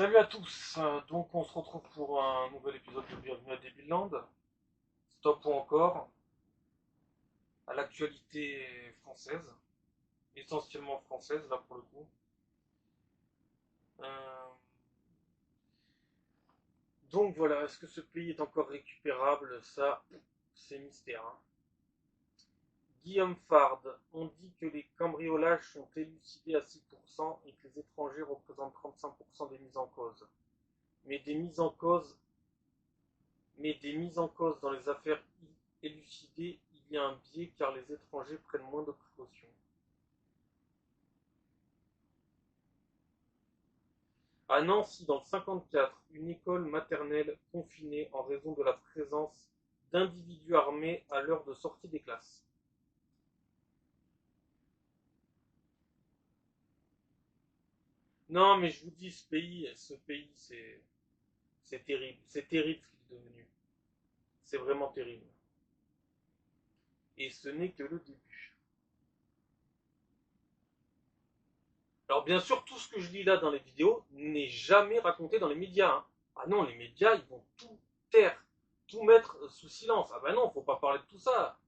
Salut à tous, donc on se retrouve pour un nouvel épisode de Bienvenue à Debilland. Stop ou encore à l'actualité française, essentiellement française là pour le coup. Euh, donc voilà, est-ce que ce pays est encore récupérable? Ça, c'est mystère, hein. Guillaume Fard, on dit que les cambriolages sont élucidés à 6% et que les étrangers représentent 35% des mises en cause. Mais des mises en cause Mais des mises en cause dans les affaires élucidées, il y a un biais car les étrangers prennent moins de précautions. À Nancy, dans le 54, une école maternelle confinée en raison de la présence d'individus armés à l'heure de sortie des classes. Non, mais je vous dis, ce pays, c'est terrible. C'est terrible ce qu'il est devenu. C'est vraiment terrible. Et ce n'est que le début. Alors bien sûr, tout ce que je lis là dans les vidéos n'est jamais raconté dans les médias, hein. Ah non, les médias, ils vont tout taire, tout mettre sous silence. Ah ben non, faut pas parler de tout ça.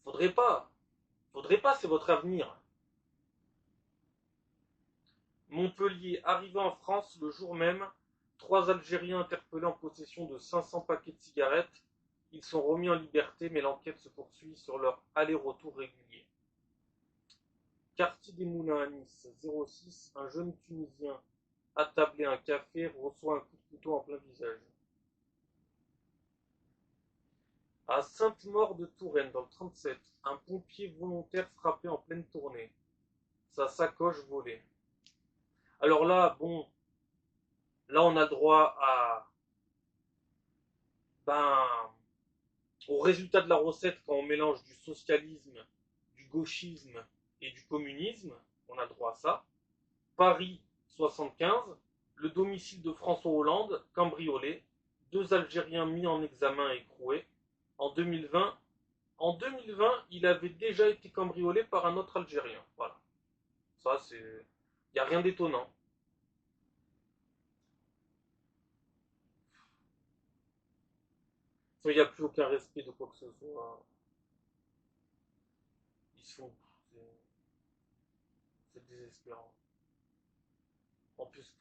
Faudrait pas. Faudrait pas, c'est votre avenir. Montpellier, arrivé en France le jour même, trois Algériens interpellés en possession de 500 paquets de cigarettes. Ils sont remis en liberté, mais l'enquête se poursuit sur leur aller-retour régulier. Quartier des Moulins à Nice, 06, un jeune Tunisien attablé à un café reçoit un coup de couteau en plein visage. À Sainte-Maure-de-Touraine, dans le 37, un pompier volontaire frappé en pleine tournée. Sa sacoche volée. Alors là, bon, là on a le droit ben, au résultat de la recette quand on mélange du socialisme, du gauchisme et du communisme. On a le droit à ça. Paris 75, le domicile de François Hollande, cambriolé. Deux Algériens mis en examen et écroués. En 2020, il avait déjà été cambriolé par un autre Algérien. Voilà. Ça, c'est. Il n'y a rien d'étonnant. Il n'y a plus aucun respect de quoi que ce soit. Ils se font. C'est désespérant. En plus,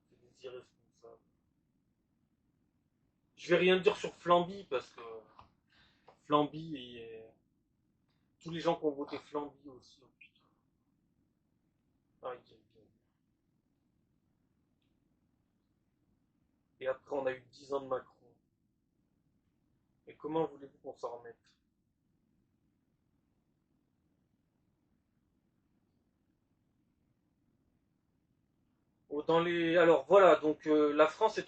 c'est des irresponsables. Je vais rien dire sur Flamby parce que Flamby et tous les gens qui ont voté Flamby aussi. Oh putain. Aïe, aïe, aïe. Et après, on a eu 10 ans de Macron. Et comment voulez-vous qu'on s'en remette? Alors voilà, donc la France est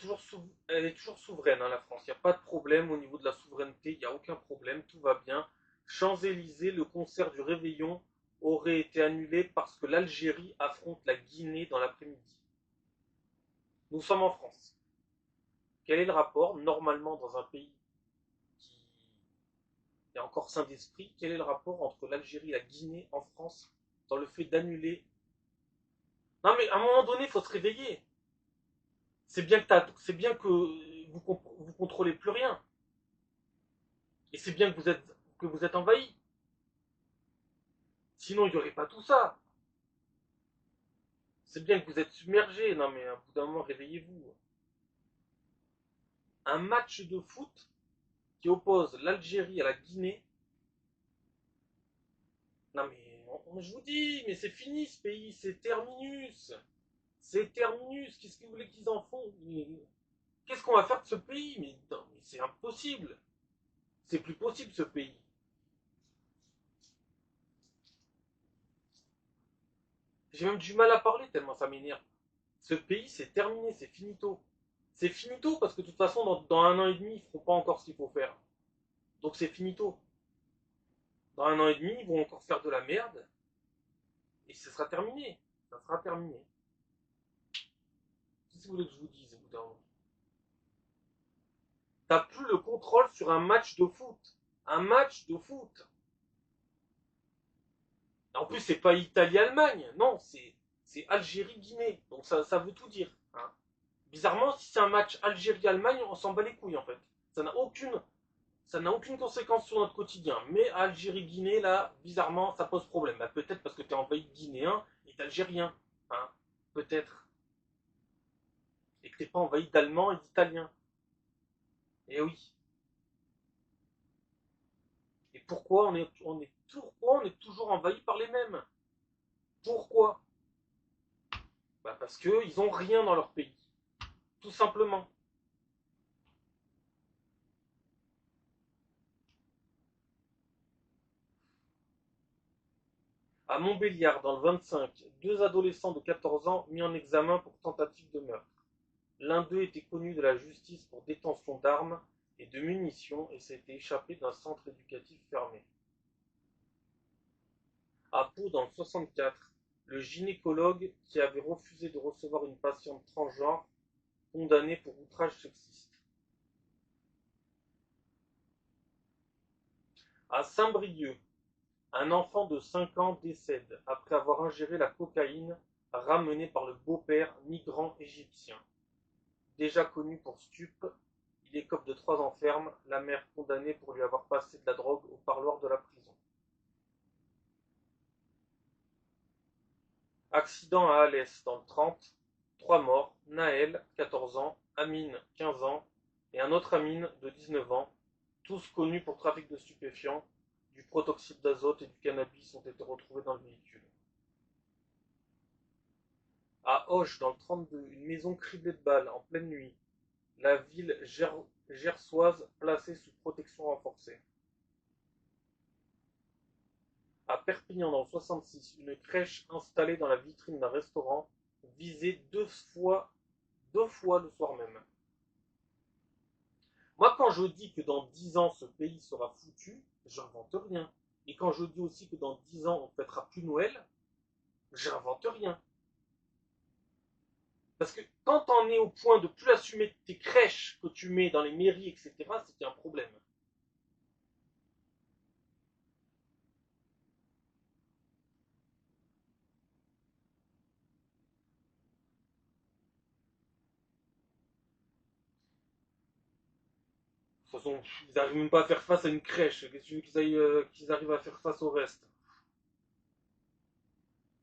elle est toujours souveraine, hein, la France. Il n'y a pas de problème au niveau de la souveraineté, il n'y a aucun problème, tout va bien. Champs-Élysées, le concert du Réveillon aurait été annulé parce que l'Algérie affronte la Guinée dans l'après-midi. Nous sommes en France. Quel est le rapport, normalement, dans un pays qui est encore sain d'esprit, quel est le rapport entre l'Algérie et la Guinée en France dans le fait d'annuler. Non mais à un moment donné, il faut se réveiller. C'est bien que vous contrôlez plus rien. Et c'est bien que vous êtes envahi. Sinon, il n'y aurait pas tout ça. C'est bien que vous êtes submergé. Non, mais à bout d'un moment, réveillez-vous. Un match de foot qui oppose l'Algérie à la Guinée. Non, mais je vous dis, mais c'est fini ce pays. C'est terminus. C'est terminus. Qu'est-ce que vous voulez qu'ils en font? Qu'est-ce qu'on va faire de ce pays? Mais, non, mais c'est impossible. C'est plus possible ce pays. J'ai même du mal à parler tellement ça m'énerve. Ce pays, c'est terminé, c'est finito. C'est finito parce que de toute façon, dans un an et demi, ils feront pas encore ce qu'il faut faire. Donc c'est finito. Dans un an et demi, ils vont encore faire de la merde et ce sera terminé. Ça sera terminé. Qu'est-ce que vous voulez que je vous dise au bout d'un moment? T'as plus le contrôle sur un match de foot. Un match de foot. En plus, c'est pas Italie-Allemagne. Non, c'est Algérie-Guinée. Donc ça veut tout dire. Hein. Bizarrement, si c'est un match Algérie-Allemagne, on s'en bat les couilles en fait. Ça n'a aucune conséquence sur notre quotidien. Mais Algérie-Guinée, là, bizarrement, ça pose problème. Bah, peut-être parce que tu es envahi de Guinéens et d'Algériens. Hein. Peut-être. Et que t'es pas envahi d'Allemands et d'Italiens. Et oui. Et pourquoi on est toujours envahi par les mêmes? Pourquoi? Bah parce qu'ils ont rien dans leur pays. Tout simplement. À Montbéliard, dans le 25, deux adolescents de 14 ans mis en examen pour tentative de meurtre. L'un d'eux était connu de la justice pour détention d'armes et de munitions et s'était échappé d'un centre éducatif fermé. À Pau, dans le 64, le gynécologue qui avait refusé de recevoir une patiente transgenre condamné pour outrage sexiste. À Saint-Brieuc, un enfant de 5 ans décède après avoir ingéré la cocaïne ramenée par le beau-père migrant égyptien. Déjà connu pour stup, il écope de 3 ans ferme, la mère condamnée pour lui avoir passé de la drogue au parloir de la prison. Accident à Alès dans le 30, 3 morts, Naël, 14 ans, Amine, 15 ans, et un autre Amine de 19 ans, tous connus pour trafic de stupéfiants, du protoxyde d'azote et du cannabis ont été retrouvés dans le véhicule. À Auch, dans le 32, une maison criblée de balles en pleine nuit. La ville gersoise placée sous protection renforcée. À Perpignan, dans le 66, une crèche installée dans la vitrine d'un restaurant visée deux fois le soir même. Moi, quand je dis que dans 10 ans, ce pays sera foutu, j'invente rien. Et quand je dis aussi que dans 10 ans, on ne fêtera plus Noël, j'invente rien. Parce que quand on est au point de plus assumer tes crèches que tu mets dans les mairies, etc., c'est qu'il y a un problème. De toute façon, ils n'arrivent même pas à faire face à une crèche. Qu'est-ce que tu veux qu'ils arrivent à faire face au reste?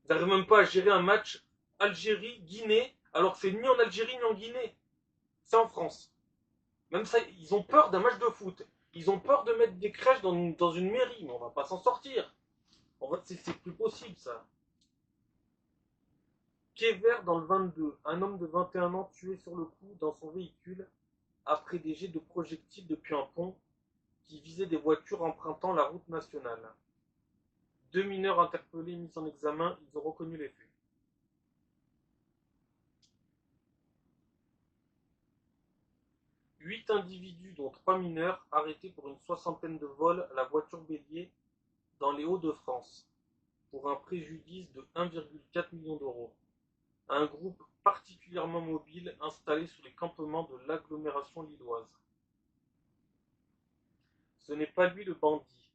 Ils n'arrivent même pas à gérer un match Algérie-Guinée, alors que c'est ni en Algérie ni en Guinée. C'est en France. Même ça, ils ont peur d'un match de foot. Ils ont peur de mettre des crèches dans une mairie, mais on va pas s'en sortir. En fait, c'est plus possible ça. Kéver dans le 22, un homme de 21 ans tué sur le coup dans son véhicule après des jets de projectiles depuis un pont qui visait des voitures empruntant la route nationale. Deux mineurs interpellés mis en examen, ils ont reconnu les faits. 8 individus, dont 3 mineurs, arrêtés pour une soixantaine de vols à la voiture bélier dans les Hauts-de-France, pour un préjudice de 1,4 million d'euros. Un groupe particulièrement mobile installé sur les campements de l'agglomération lilloise. Ce n'est pas lui le bandit.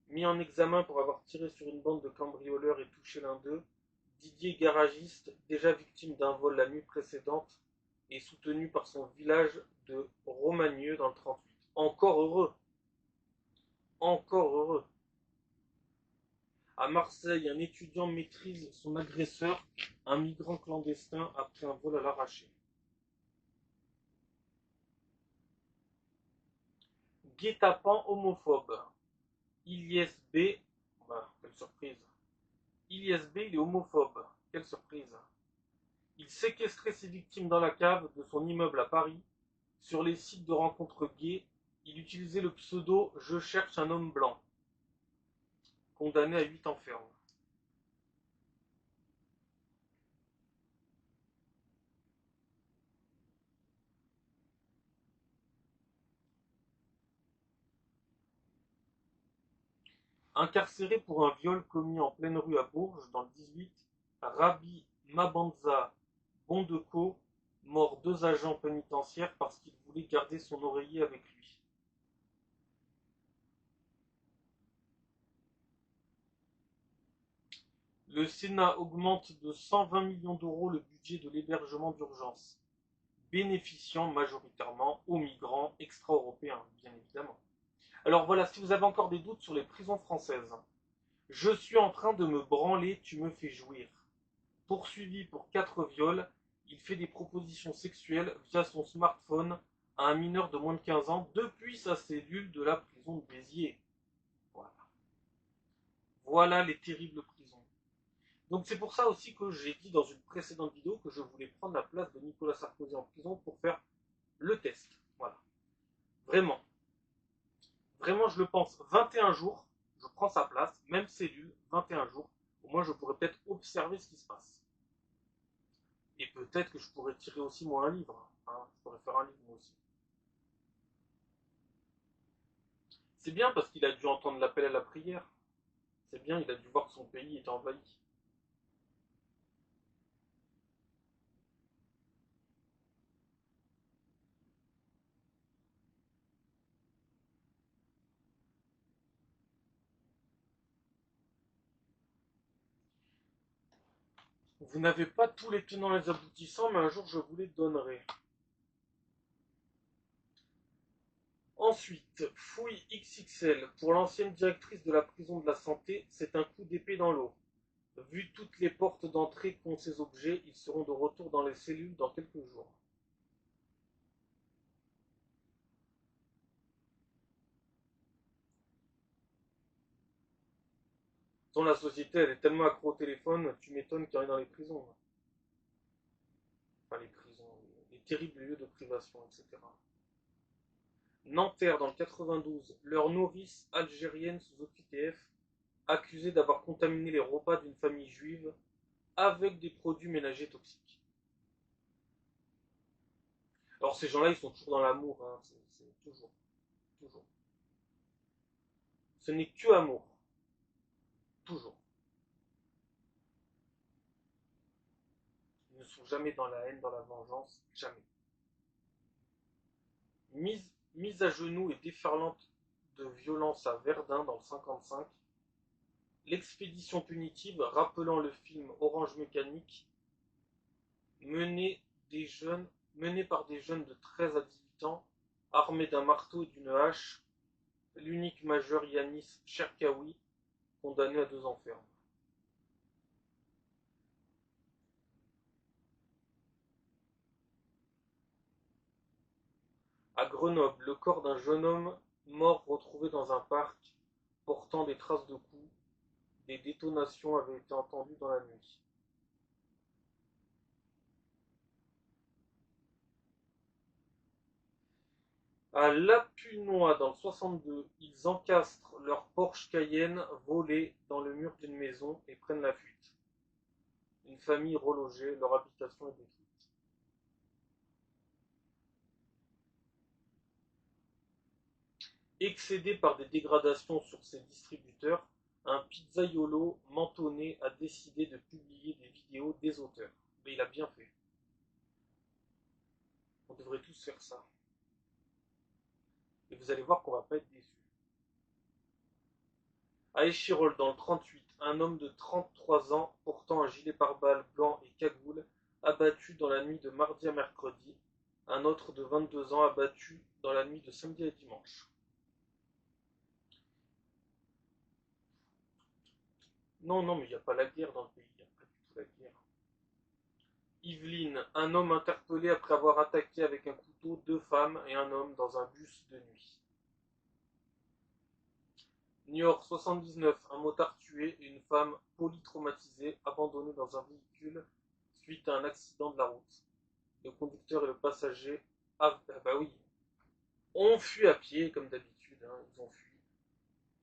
Mis en examen pour avoir tiré sur une bande de cambrioleurs et touché l'un d'eux, Didier Garagiste, déjà victime d'un vol la nuit précédente, est soutenu par son village de Romagneux dans le 38. Encore heureux. Encore heureux. À Marseille, un étudiant maîtrise son agresseur, un migrant clandestin, après un vol à l'arraché. Guet-apens homophobe. Ilyes B. Bah, quelle surprise. Ilyes B, il est homophobe. Quelle surprise. Il séquestrait ses victimes dans la cave de son immeuble à Paris. Sur les sites de rencontres gays, il utilisait le pseudo Je cherche un homme blanc. Condamné à 8 ans ferme. Incarcéré pour un viol commis en pleine rue à Bourges, dans le 18, Rabi Mabanza Bondeko mord 2 agents pénitentiaires parce qu'il voulait garder son oreiller avec lui. Le Sénat augmente de 120 millions d'euros le budget de l'hébergement d'urgence, bénéficiant majoritairement aux migrants extra-européens, bien évidemment. Alors voilà, si vous avez encore des doutes sur les prisons françaises, je suis en train de me branler, tu me fais jouir. Poursuivi pour 4 viols, il fait des propositions sexuelles via son smartphone à un mineur de moins de 15 ans depuis sa cellule de la prison de Béziers. Voilà. Voilà les terribles prisons. Donc c'est pour ça aussi que j'ai dit dans une précédente vidéo que je voulais prendre la place de Nicolas Sarkozy en prison pour faire le test. Voilà. Vraiment. Vraiment, je le pense. 21 jours, je prends sa place, même cellule, 21 jours. Au moins, je pourrais peut-être observer ce qui se passe. Et peut-être que je pourrais tirer aussi moi un livre. Hein. Je pourrais faire un livre moi aussi. C'est bien parce qu'il a dû entendre l'appel à la prière. C'est bien, il a dû voir que son pays est envahi. Vous n'avez pas tous les tenants et les aboutissants, mais un jour je vous les donnerai. Ensuite, fouille XXL. Pour l'ancienne directrice de la prison de la Santé, c'est un coup d'épée dans l'eau. Vu toutes les portes d'entrée qu'ont ces objets, ils seront de retour dans les cellules dans quelques jours. Dans la société, elle est tellement accro au téléphone, tu m'étonnes qu'il y en ait dans les prisons. Enfin, les prisons, les terribles lieux de privation, etc. Nanterre dans le 92, leur nourrice algérienne sous OQTF, accusée d'avoir contaminé les repas d'une famille juive avec des produits ménagers toxiques. Alors ces gens-là, ils sont toujours dans l'amour, hein. C'est toujours, toujours. Ce n'est que amour, toujours. Ils ne sont jamais dans la haine, dans la vengeance, jamais. Mise à genoux et déferlante de violence à Verdun dans le 55, l'expédition punitive rappelant le film Orange Mécanique, menée, menée par des jeunes de 13 à 18 ans, armés d'un marteau et d'une hache, l'unique majeur Yanis Cherkaoui, condamné à 2 ans ferme. À Grenoble, le corps d'un jeune homme mort retrouvé dans un parc, portant des traces de coups. Des détonations avaient été entendues dans la nuit. À Lapunois, dans le 62, ils encastrent leur Porsche Cayenne volé dans le mur d'une maison et prennent la fuite. Une famille relogée, leur habitation est détruite. Excédé par des dégradations sur ses distributeurs, un pizzaiolo mentonné a décidé de publier des vidéos des auteurs. Mais il a bien fait. On devrait tous faire ça. Et vous allez voir qu'on va pas être déçus. À Échirol, dans le 38, un homme de 33 ans portant un gilet pare-balles blanc et cagoule abattu dans la nuit de mardi à mercredi. Un autre de 22 ans abattu dans la nuit de samedi à dimanche. Non, non, mais il n'y a pas la guerre dans le pays. Il n'y a pas du tout la guerre. Yvelines, un homme interpellé après avoir attaqué avec un couteau 2 femmes et un homme dans un bus de nuit. Niort 79, un motard tué et une femme polytraumatisée abandonnée dans un véhicule suite à un accident de la route. Le conducteur et le passager, ah bah oui, ont fui à pied comme d'habitude, hein, ils ont fui.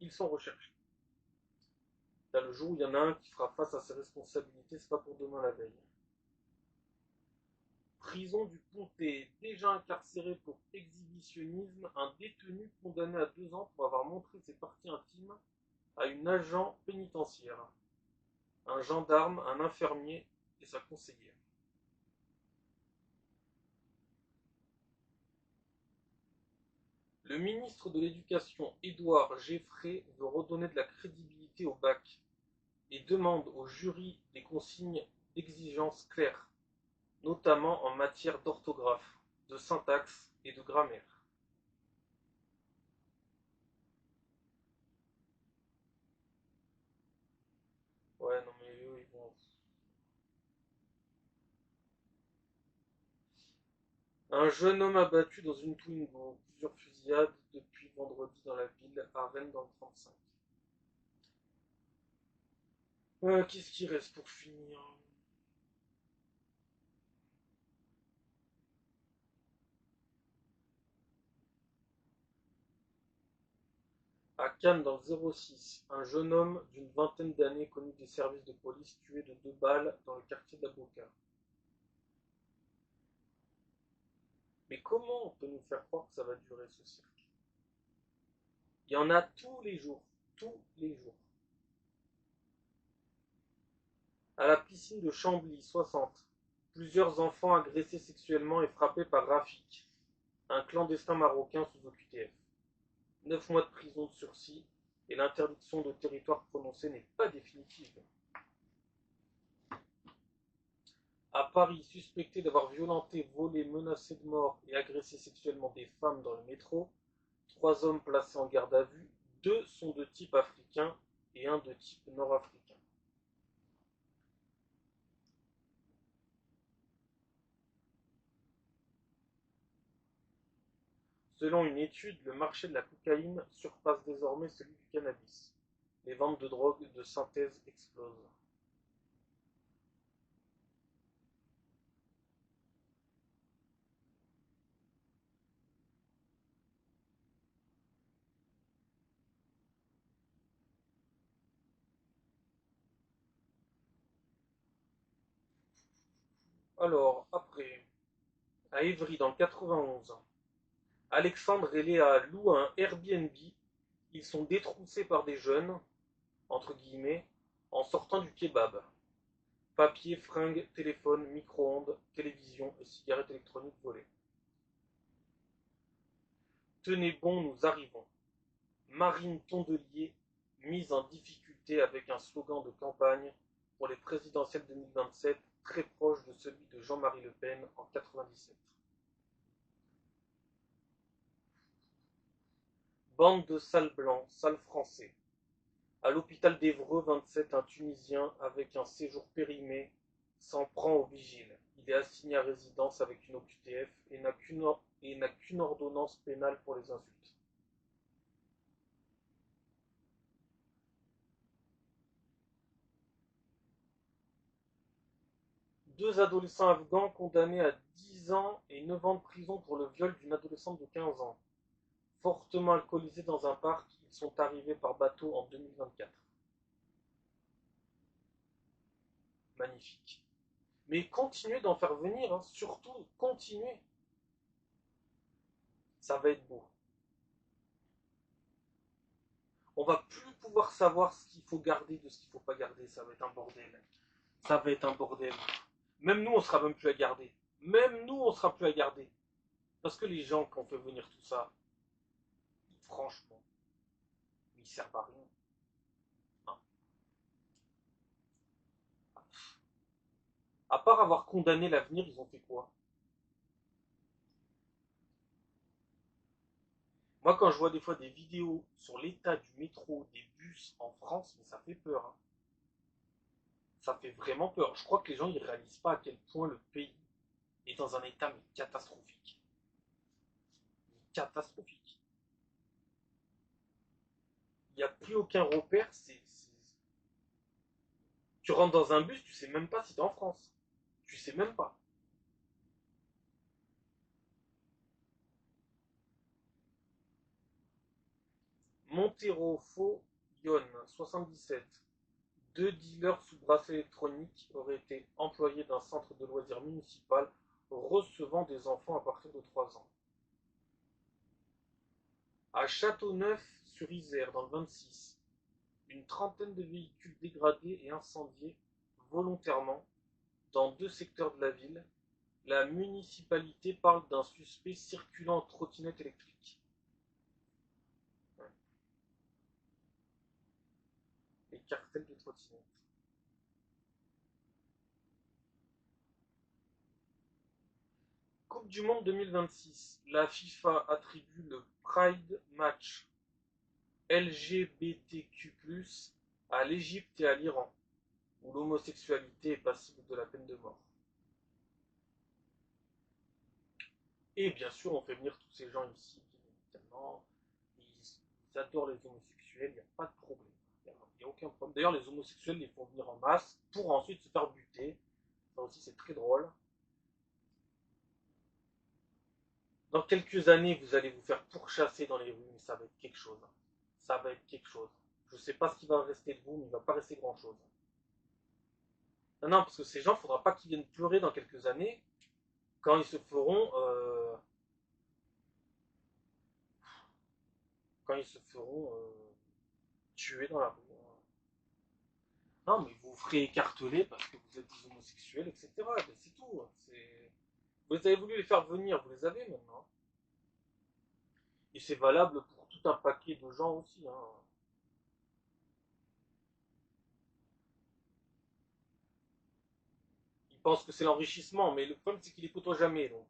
Ils sont recherchés. Là, le jour où il y en a un qui fera face à ses responsabilités, c'est pas pour demain la veille. Prison du Pontet, déjà incarcéré pour exhibitionnisme, un détenu condamné à 2 ans pour avoir montré ses parties intimes à une agent pénitentiaire, un gendarme, un infirmier et sa conseillère. Le ministre de l'Éducation, Édouard Geffray, veut redonner de la crédibilité au bac et demande au jury des consignes d'exigence claires, notamment en matière d'orthographe, de syntaxe et de grammaire. Ouais, non mais eux, ils vont... Un jeune homme abattu dans une Twingo. Plusieurs fusillades depuis vendredi dans la ville, à Rennes dans le 35. Qu'est-ce qui reste pour finir? À Cannes dans le 06, un jeune homme d'une vingtaine d'années connu des services de police tué de 2 balles dans le quartier de la Boca. Mais comment on peut nous faire croire que ça va durer ce cirque? Il y en a tous les jours, tous les jours. À la piscine de Chambly, 60, plusieurs enfants agressés sexuellement et frappés par Rafik, un clandestin marocain sous OQTF. 9 mois de prison de sursis et l'interdiction de territoire prononcée n'est pas définitive. À Paris, suspecté d'avoir violenté, volé, menacé de mort et agressé sexuellement des femmes dans le métro, 3 hommes placés en garde à vue, 2 sont de type africain et un de type nord-africain. Selon une étude, le marché de la cocaïne surpasse désormais celui du cannabis. Les ventes de drogue de synthèse explosent. Alors, après, à Évry dans le 91, Alexandre et Léa louent un Airbnb. Ils sont détroussés par des jeunes, entre guillemets, en sortant du kebab. Papier, fringues, téléphone, micro-ondes, télévision et cigarettes électroniques volées. Tenez bon, nous arrivons. Marine Tondelier, mise en difficulté avec un slogan de campagne pour les présidentielles 2027 très proche de celui de Jean-Marie Le Pen en 97. Bande de sales blancs, sales français. À l'hôpital d'Évreux, 27, un Tunisien avec un séjour périmé s'en prend au vigile. Il est assigné à résidence avec une OQTF et n'a qu'une ordonnance pénale pour les insultes. 2 adolescents afghans condamnés à 10 ans et 9 ans de prison pour le viol d'une adolescente de 15 ans. Fortement alcoolisés dans un parc, ils sont arrivés par bateau en 2024. Magnifique. Mais continuez d'en faire venir, hein, surtout continuez. Ça va être beau. On va plus pouvoir savoir ce qu'il faut garder de ce qu'il faut pas garder. Ça va être un bordel. Ça va être un bordel. Même nous, on sera même plus à garder. Même nous, on sera plus à garder. Parce que les gens qui ont fait venir tout ça, franchement, ils servent à rien. Hein. À part avoir condamné l'avenir, ils ont fait quoi? Moi, quand je vois des fois des vidéos sur l'état du métro, des bus en France, mais ça fait peur. Hein. Ça fait vraiment peur. Je crois que les gens ne réalisent pas à quel point le pays est dans un état mais catastrophique. Catastrophique. Il n'y a plus aucun repère. Tu rentres dans un bus, tu sais même pas si tu es en France. Tu sais même pas. Montero Faux Yonne, 77. 2 dealers sous bracelet électronique auraient été employés d'un centre de loisirs municipal recevant des enfants à partir de 3 ans. À Châteauneuf-sur-Isère, dans le 26, une trentaine de véhicules dégradés et incendiés volontairement dans 2 secteurs de la ville. La municipalité parle d'un suspect circulant en trottinette électrique. Ouais. Les cartels de trottinettes. Coupe du Monde 2026, la FIFA attribue le Pride Match LGBTQ+, à l'Égypte et à l'Iran, où l'homosexualité est passible de la peine de mort. Et bien sûr, on fait venir tous ces gens ici, bien évidemment. Ils adorent les homosexuels, il n'y a pas de problème. Il n'y a aucun problème. D'ailleurs, les homosexuels les font venir en masse pour ensuite se faire buter. Ça aussi, c'est très drôle. Dans quelques années, vous allez vous faire pourchasser dans les rues, mais ça va être quelque chose. Ça va être quelque chose. Je ne sais pas ce qui va rester de vous, mais il ne va pas rester grand-chose. Non, non, parce que ces gens, il ne faudra pas qu'ils viennent pleurer dans quelques années quand ils se feront, tuer dans la rue. Non, mais vous ferez écarteler parce que vous êtes des homosexuels, etc. Mais c'est tout. Vous avez voulu les faire venir, vous les avez maintenant. Et c'est valable pour tout un paquet de gens aussi. Hein. Ils pensent que c'est l'enrichissement, mais le problème c'est qu'ils les côtoient jamais. Donc,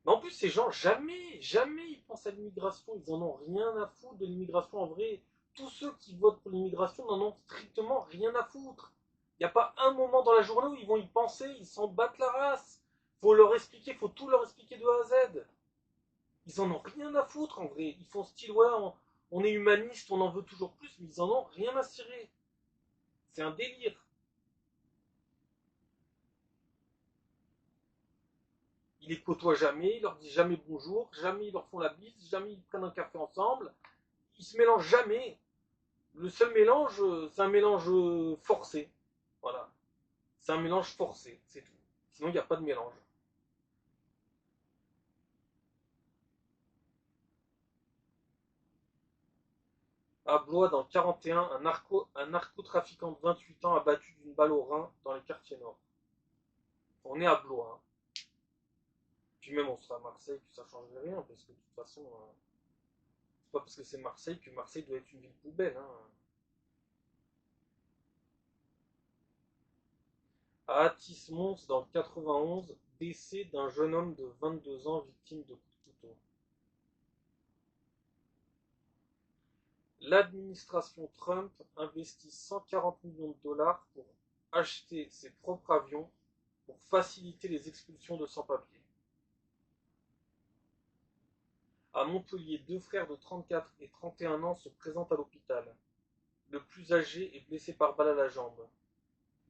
Mais en plus, ces gens, jamais ils pensent à l'immigration. Ils en ont rien à foutre de l'immigration en vrai. Tous ceux qui votent pour l'immigration n'en ont strictement rien à foutre. Il n'y a pas un moment dans la journée où ils vont y penser, ils s'en battent la race. Faut leur expliquer, faut tout leur expliquer de A à Z. Ils en ont rien à foutre en vrai. Ils font style, ouais, on est humaniste, on en veut toujours plus, mais ils en ont rien à cirer. C'est un délire. Ils les côtoient jamais, ils leur disent jamais bonjour, jamais ils leur font la bise, jamais ils prennent un café ensemble. Ils se mélangent jamais. Le seul mélange, c'est un mélange forcé. Voilà. C'est un mélange forcé, c'est tout. Sinon, il n'y a pas de mélange. À Blois, dans le 41, un narcotrafiquant de 28 ans abattu d'une balle au rein dans les quartiers nord. On est à Blois. Hein. Puis même, on sera à Marseille, puis ça ne changerait rien, parce que de toute façon, c'est pas parce que c'est Marseille que Marseille doit être une ville poubelle. Hein. À Athis-Mons, dans le 91, décès d'un jeune homme de 22 ans victime de coups de couteau. L'administration Trump investit 140 millions de dollars pour acheter ses propres avions pour faciliter les expulsions de sans-papiers. À Montpellier, deux frères de 34 et 31 ans se présentent à l'hôpital. Le plus âgé est blessé par balle à la jambe.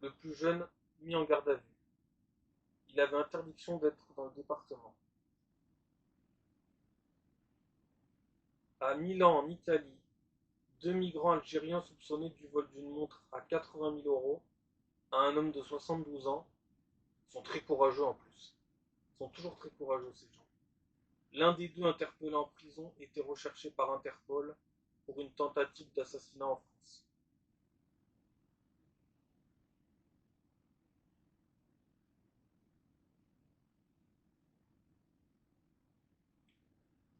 Le plus jeune mis en garde à vue. Il avait interdiction d'être dans le département. À Milan, en Italie, deux migrants algériens soupçonnés du vol d'une montre à 80 000 euros à un homme de 72 ans. Ils sont très courageux en plus. Ils sont toujours très courageux ces gens. L'un des deux interpellés en prison était recherché par Interpol pour une tentative d'assassinat en France.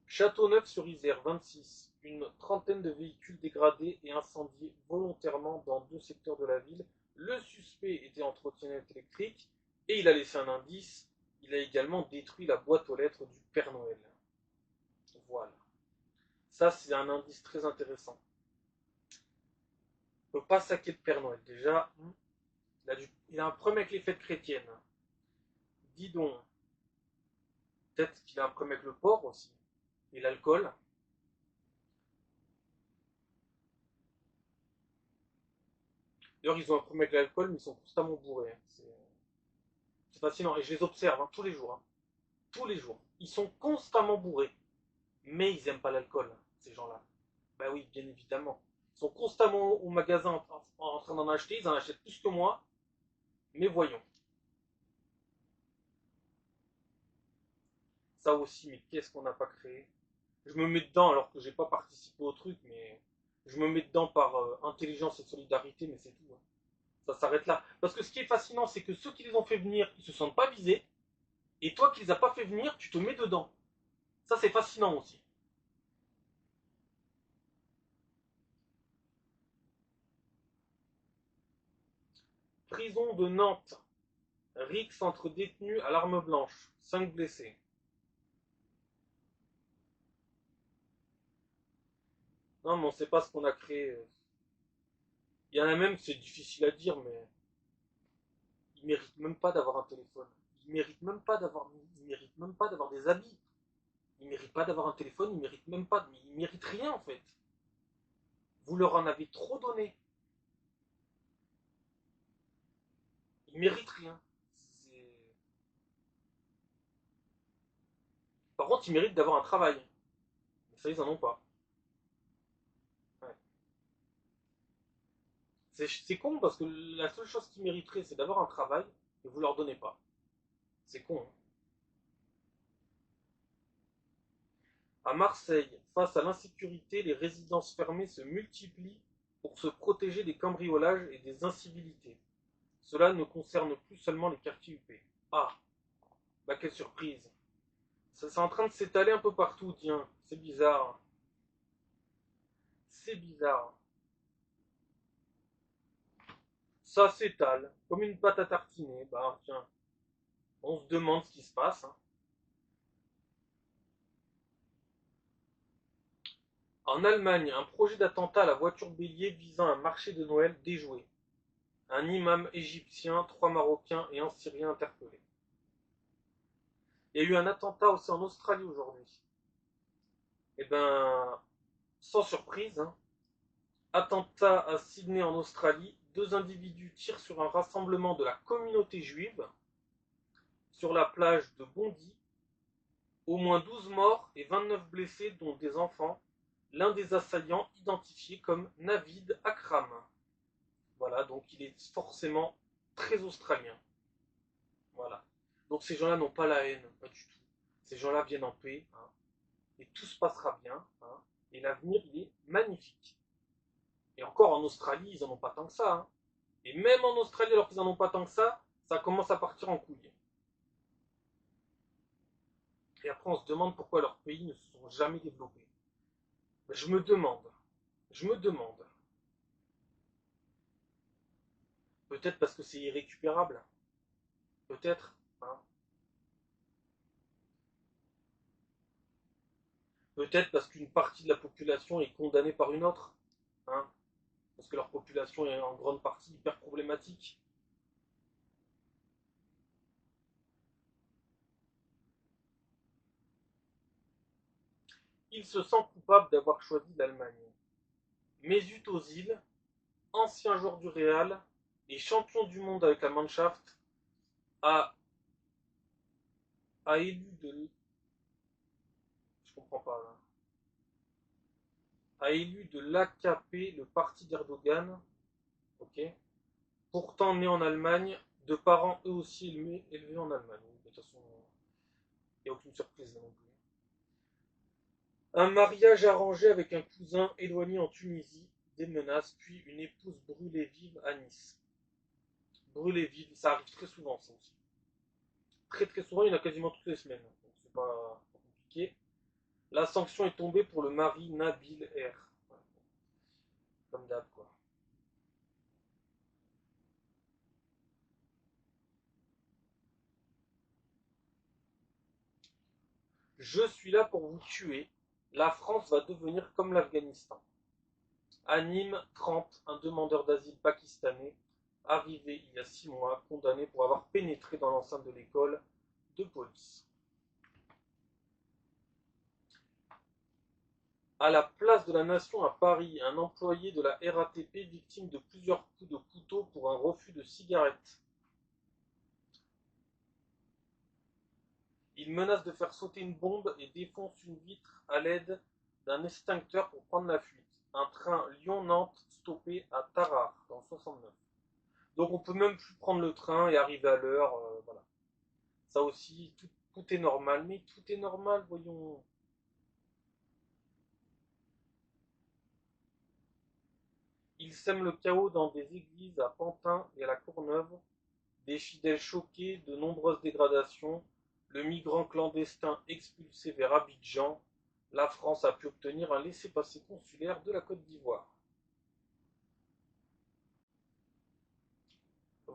Châteauneuf-sur-Isère, 26. Une trentaine de véhicules dégradés et incendiés volontairement dans deux secteurs de la ville. Le suspect était en trottinette électrique et il a laissé un indice. Il a également détruit la boîte aux lettres du Père Noël. Voilà. Ça, c'est un indice très intéressant. On ne peut pas saquer le Père Noël. Déjà, il a un problème avec les fêtes chrétiennes. Dis donc, peut-être qu'il a un problème avec le porc aussi. Et l'alcool. D'ailleurs, ils ont un problème avec l'alcool, mais ils sont constamment bourrés. Hein. C'est fascinant. Et je les observe hein, tous les jours. Hein. Tous les jours. Ils sont constamment bourrés. Mais ils n'aiment pas l'alcool, ces gens-là. Ben oui, bien évidemment. Ils sont constamment au magasin en train d'en acheter. Ils en achètent plus que moi. Mais voyons. Ça aussi, mais qu'est-ce qu'on n'a pas créé? Je me mets dedans alors que j'ai pas participé au truc, mais je me mets dedans par intelligence et solidarité, mais c'est tout. Hein. Ça s'arrête là. Parce que ce qui est fascinant, c'est que ceux qui les ont fait venir, ils se sentent pas visés, et toi qui les as pas fait venir, tu te mets dedans. Ça, c'est fascinant aussi. Prison de Nantes. Rixe entre détenus à l'arme blanche. 5 blessés. Non, mais on ne sait pas ce qu'on a créé. Il y en a même, c'est difficile à dire, mais ils méritent même pas d'avoir un téléphone. Ils méritent même pas d'avoir, ils méritent même pas d'avoir des habits. Ils méritent pas d'avoir un téléphone. Ils méritent même pas. Ils méritent rien en fait. Vous leur en avez trop donné. Ils méritent rien. Par contre, ils méritent d'avoir un travail. Mais ça, ils en ont pas. Ouais. C'est con parce que la seule chose qu'ils mériteraient, c'est d'avoir un travail et vous leur donnez pas. C'est con. Hein. À Marseille, face à l'insécurité, les résidences fermées se multiplient pour se protéger des cambriolages et des incivilités. Cela ne concerne plus seulement les quartiers UP. Ah, bah quelle surprise. Ça, c'est en train de s'étaler un peu partout, tiens. C'est bizarre. C'est bizarre. Ça s'étale, comme une pâte à tartiner. Bah tiens, on se demande ce qui se passe. Hein. En Allemagne, un projet d'attentat à la voiture bélier visant un marché de Noël déjoué. Un imam égyptien, 3 Marocains et un Syrien interpellés. Il y a eu un attentat aussi en Australie aujourd'hui. Eh ben, sans surprise, hein, attentat à Sydney en Australie, 2 individus tirent sur un rassemblement de la communauté juive sur la plage de Bondi. Au moins 12 morts et 29 blessés, dont des enfants. L'un des assaillants identifié comme Navid Akram. Voilà, donc il est forcément très australien. Voilà. Donc ces gens-là n'ont pas la haine, pas du tout. Ces gens-là viennent en paix, hein, et tout se passera bien, hein, et l'avenir, il est magnifique. Et encore en Australie, ils en ont pas tant que ça. Hein. Et même en Australie, alors qu'ils en ont pas tant que ça commence à partir en couille. Et après, on se demande pourquoi leurs pays ne se sont jamais développés. Je me demande. Je me demande. Peut-être parce que c'est irrécupérable. Peut-être. Hein. Peut-être parce qu'une partie de la population est condamnée par une autre. Hein. Parce que leur population est en grande partie hyper problématique. Il se sent coupable d'avoir choisi l'Allemagne. Mesut Özil, ancien joueur du Real et champion du monde avec la Mannschaft, a, a élu de... Je comprends pas là. A élu de l'AKP, le parti d'Erdogan, ok, pourtant né en Allemagne, de parents eux aussi élevés en Allemagne. De toute façon, il n'y a aucune surprise là non plus. Un mariage arrangé avec un cousin éloigné en Tunisie, des menaces, puis une épouse brûlée vive à Nice. Brûlée vive, ça arrive très souvent ça aussi. Très très souvent, il y en a quasiment toutes les semaines, donc c'est pas compliqué. La sanction est tombée pour le mari Nabil R. Ouais, comme d'hab quoi. Je suis là pour vous tuer. La France va devenir comme l'Afghanistan. À Nîmes, 30, un demandeur d'asile pakistanais, arrivé il y a 6 mois, condamné pour avoir pénétré dans l'enceinte de l'école de police. À la place de la Nation à Paris, un employé de la RATP victime de plusieurs coups de couteau pour un refus de cigarette. Il menace de faire sauter une bombe et défonce une vitre à l'aide d'un extincteur pour prendre la fuite. Un train Lyon-Nantes stoppé à Tarare, dans le 69. Donc on peut même plus prendre le train et arriver à l'heure. Voilà. Ça aussi, tout est normal. Mais tout est normal, voyons. Il sème le chaos dans des églises à Pantin et à la Courneuve. Des fidèles choqués, de nombreuses dégradations. Le migrant clandestin expulsé vers Abidjan. La France a pu obtenir un laissez-passer consulaire de la Côte d'Ivoire.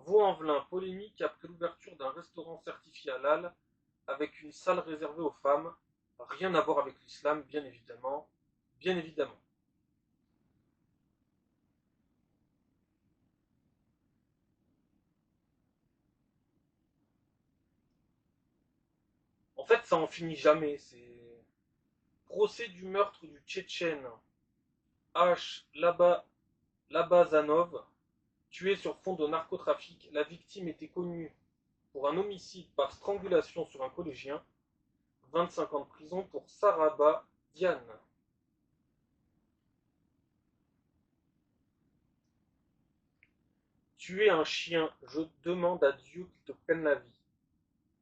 Vaux-en-Velin, polémique après l'ouverture d'un restaurant certifié halal avec une salle réservée aux femmes. Rien à voir avec l'islam, bien évidemment. Bien évidemment. En fait, ça en finit jamais. C'est procès du meurtre du Tchétchène H. Labazanov, tué sur fond de narcotrafic. La victime était connue pour un homicide par strangulation sur un collégien. 25 ans de prison pour Saraba Diane. Tuer un chien, je demande à Dieu qu'il te prenne la vie.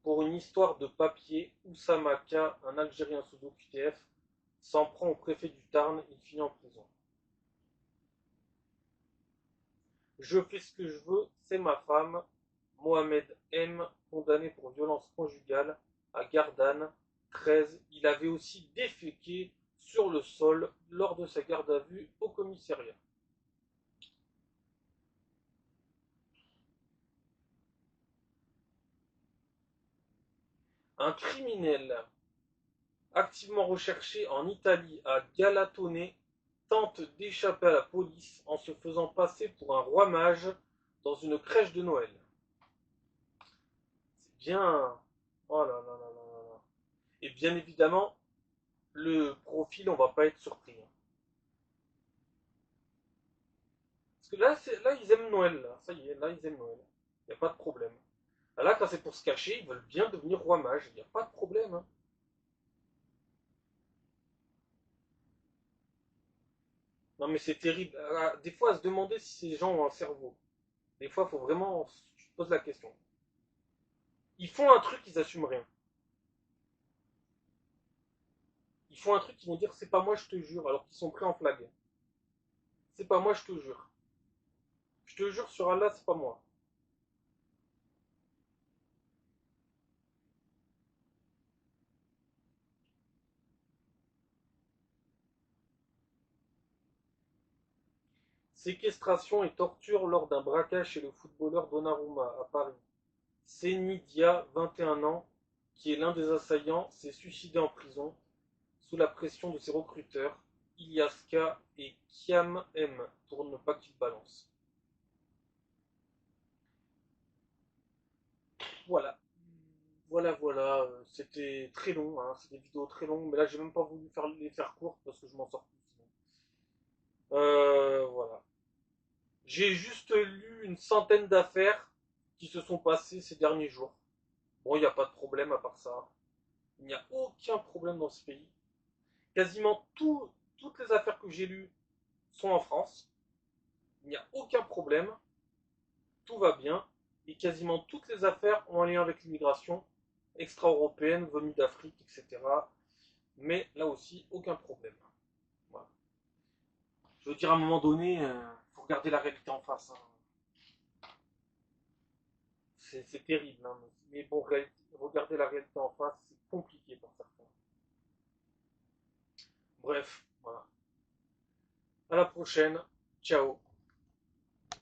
Pour une histoire de papier, Oussama K, un Algérien sous OQTF, s'en prend au préfet du Tarn, il finit en prison. Je fais ce que je veux, c'est ma femme. Mohamed M, condamné pour violence conjugale à Gardanne, 13. Il avait aussi déféqué sur le sol lors de sa garde à vue au commissariat. Un criminel activement recherché en Italie à Galatone tente d'échapper à la police en se faisant passer pour un roi mage dans une crèche de Noël. C'est bien. Oh là là là là là. Et bien évidemment, le profil, on va pas être surpris, hein. Parce que là, ils aiment Noël. Là. Ça y est, là, ils aiment Noël. Il n'y a pas de problème. Là, quand c'est pour se cacher, ils veulent bien devenir roi mage. Il n'y a pas de problème, hein. Non, mais c'est terrible. Des fois, à se demander si ces gens ont un cerveau. Des fois, il faut vraiment. Tu te poses la question. Ils font un truc, ils assument rien. Ils font un truc, ils vont dire c'est pas moi, je te jure, alors qu'ils sont pris en flag. C'est pas moi, je te jure. Je te jure sur Allah, c'est pas moi. Séquestration et torture lors d'un braquage chez le footballeur Donnarumma à Paris. Senidia, 21 ans, qui est l'un des assaillants, s'est suicidé en prison sous la pression de ses recruteurs, Ilyaska et Kiam M, pour ne pas qu'il balance. Voilà. Voilà. C'était très long, hein. C'est des vidéos très longues, mais là j'ai même pas voulu les faire courtes parce que je m'en sors plus sinon. Voilà. J'ai juste lu une centaine d'affaires qui se sont passées ces derniers jours. Bon, il n'y a pas de problème à part ça. Il n'y a aucun problème dans ce pays. Quasiment toutes les affaires que j'ai lues sont en France. Il n'y a aucun problème. Tout va bien. Et quasiment toutes les affaires ont un lien avec l'immigration extra-européenne, venue d'Afrique, etc. Mais là aussi, aucun problème. Voilà. Je veux dire, à un moment donné, faut regarder la réalité en face, hein. C'est terrible, hein, mais bon, regarder la réalité en face, c'est compliqué pour certains. Bref, voilà. À la prochaine. Ciao.